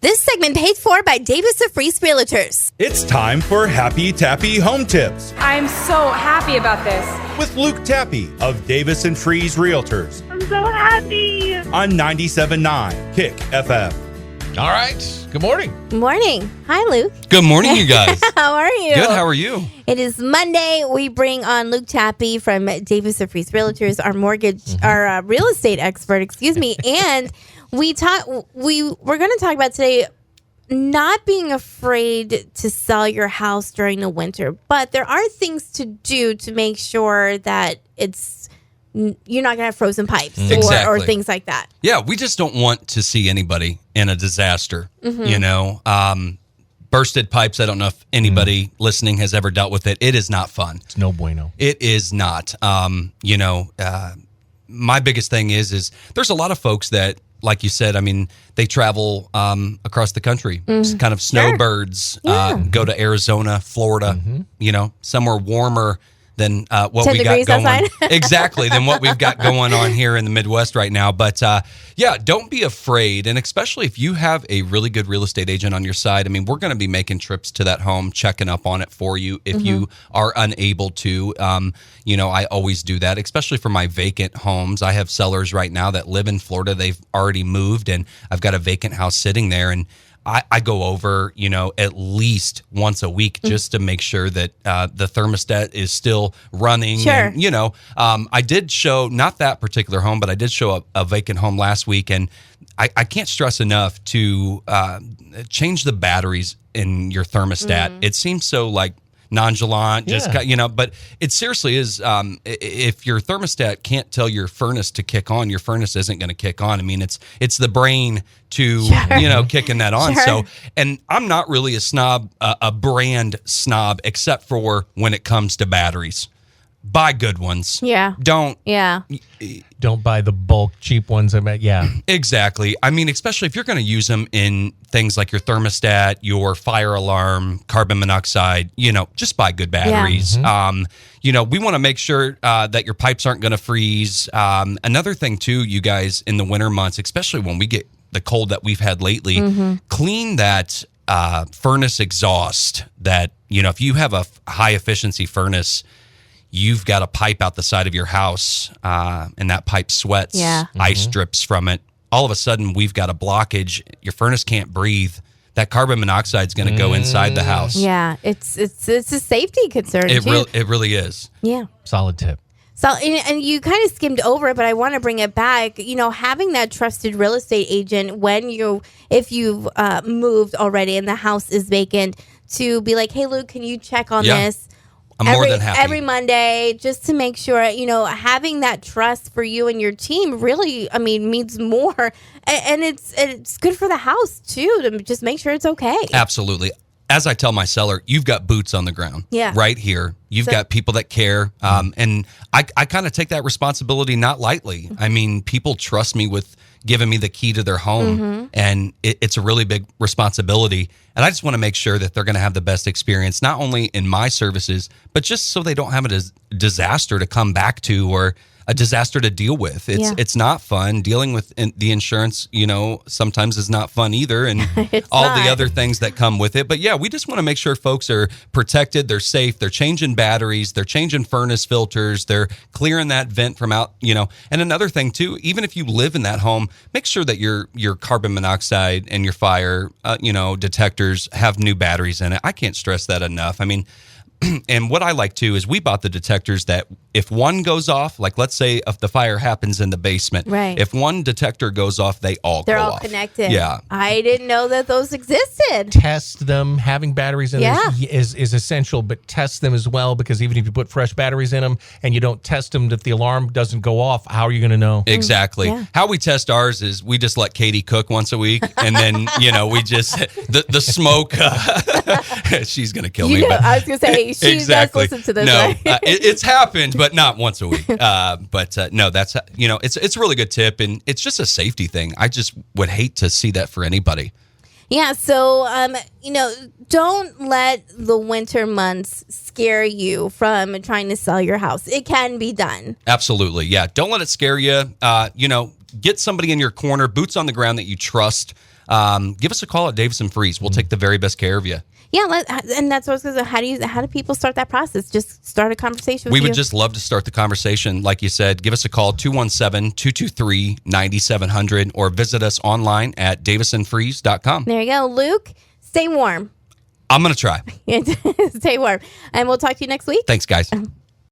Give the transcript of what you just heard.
This segment paid for by Davis of Freeze Realtors. It's time for Happy Tappe Home Tips I'm so happy about this. with Luke Tappe of Davis and Freeze Realtors I'm so happy. on 97.9 Kick FM. All right. Good morning. Morning. Hi, Luke. Good morning, you guys. How are you? Good. How are you? It is Monday. We bring on Luke Tappe from Davis of Freeze Realtors, our real estate expert, and we're going to talk about today not being afraid to sell your house during the winter, but there are things to do to make sure that you're not going to have frozen pipes or things like that. Yeah, we just don't want to see anybody in a disaster, bursted pipes. I don't know if anybody listening has ever dealt with it. It is not fun. It's no bueno. It is not. My biggest thing is there's a lot of folks that, like you said, I mean, they travel across the country, just kind of snowbirds, go to Arizona, Florida, somewhere warmer than what 10 we got going. outside. Exactly, than what we've got going on here in the Midwest right now. But don't be afraid. And especially if you have a really good real estate agent on your side, I mean, we're going to be making trips to that home, checking up on it for you if you are unable to. I always do that, especially for my vacant homes. I have sellers right now that live in Florida. They've already moved, and I've got a vacant house sitting there. And I go over, at least once a week just to make sure that the thermostat is still running. Sure. And, I did show, not that particular home, but I did show a vacant home last week. And I can't stress enough to change the batteries in your thermostat. It seems so nonchalant, but it seriously is. If your thermostat can't tell your furnace to kick on, your furnace isn't going to kick on. I mean, it's the brain to kicking that on. Sure. So, and I'm not really a snob, a brand snob, except for when it comes to batteries. Buy good ones. Yeah. Don't buy the bulk cheap ones. Exactly. I mean, especially if you're going to use them in things like your thermostat, your fire alarm, carbon monoxide, just buy good batteries. Yeah. We want to make sure that your pipes aren't going to freeze. Another thing too, you guys, in the winter months, especially when we get the cold that we've had lately, clean that furnace exhaust that, if you have a high efficiency furnace, you've got a pipe out the side of your house, and that pipe sweats, ice drips from it. All of a sudden, we've got a blockage. Your furnace can't breathe. That carbon monoxide is going to go inside the house. Yeah, it's a safety concern, too. It really is. Yeah. Solid tip. So, and you kind of skimmed over it, but I want to bring it back. Having that trusted real estate agent if you've moved already and the house is vacant, to be like, hey, Luke, can you check on this? I'm more than happy. Every Monday, just to make sure, having that trust for you and your team really, means more. And it's good for the house, too, to just make sure it's okay. Absolutely. As I tell my seller, you've got boots on the ground right here. You've got people that care. And I kind of take that responsibility not lightly. I mean, people trust me with giving me the key to their home, and it's a really big responsibility. And I just want to make sure that they're going to have the best experience, not only in my services, but just so they don't have a disaster to come back to or a disaster to deal with. It's not fun. Dealing with the insurance, sometimes is not fun either, and the other things that come with it. But yeah, we just want to make sure folks are protected, they're safe, they're changing batteries, they're changing furnace filters, they're clearing that vent from out, And another thing too, even if you live in that home, make sure that your carbon monoxide and your fire, detectors have new batteries in it. I can't stress that enough. I mean, and what I like too is we bought the detectors that if one goes off, like let's say if the fire happens in the basement, if one detector goes off, they're all connected. Yeah. I didn't know that those existed. Test them. Having batteries in them is essential, but test them as well, because even if you put fresh batteries in them and you don't test them, if the alarm doesn't go off, how are you going to know? Exactly. Yeah. How we test ours is we just let Katie cook once a week, and then, we just, the smoke, she's going to kill me. But I was going to say, she does listen to this. No, it's happened, but not once a week. No, that's, it's a really good tip, and it's just a safety thing. I just would hate to see that for anybody. Yeah, so, don't let the winter months scare you from trying to sell your house. It can be done. Absolutely, yeah. Don't let it scare you. Get somebody in your corner, boots on the ground that you trust. give us a call at Davis and Freeze. We'll take the very best care of you. Yeah, and that's what I was going to say. How do people start that process? Just start a conversation with We you. would just love to start the conversation. Like you said, give us a call, 217-223-9700, or visit us online at davisandfreeze.com. There you go. Luke, stay warm. I'm going to try. Stay warm. And we'll talk to you next week. Thanks, guys.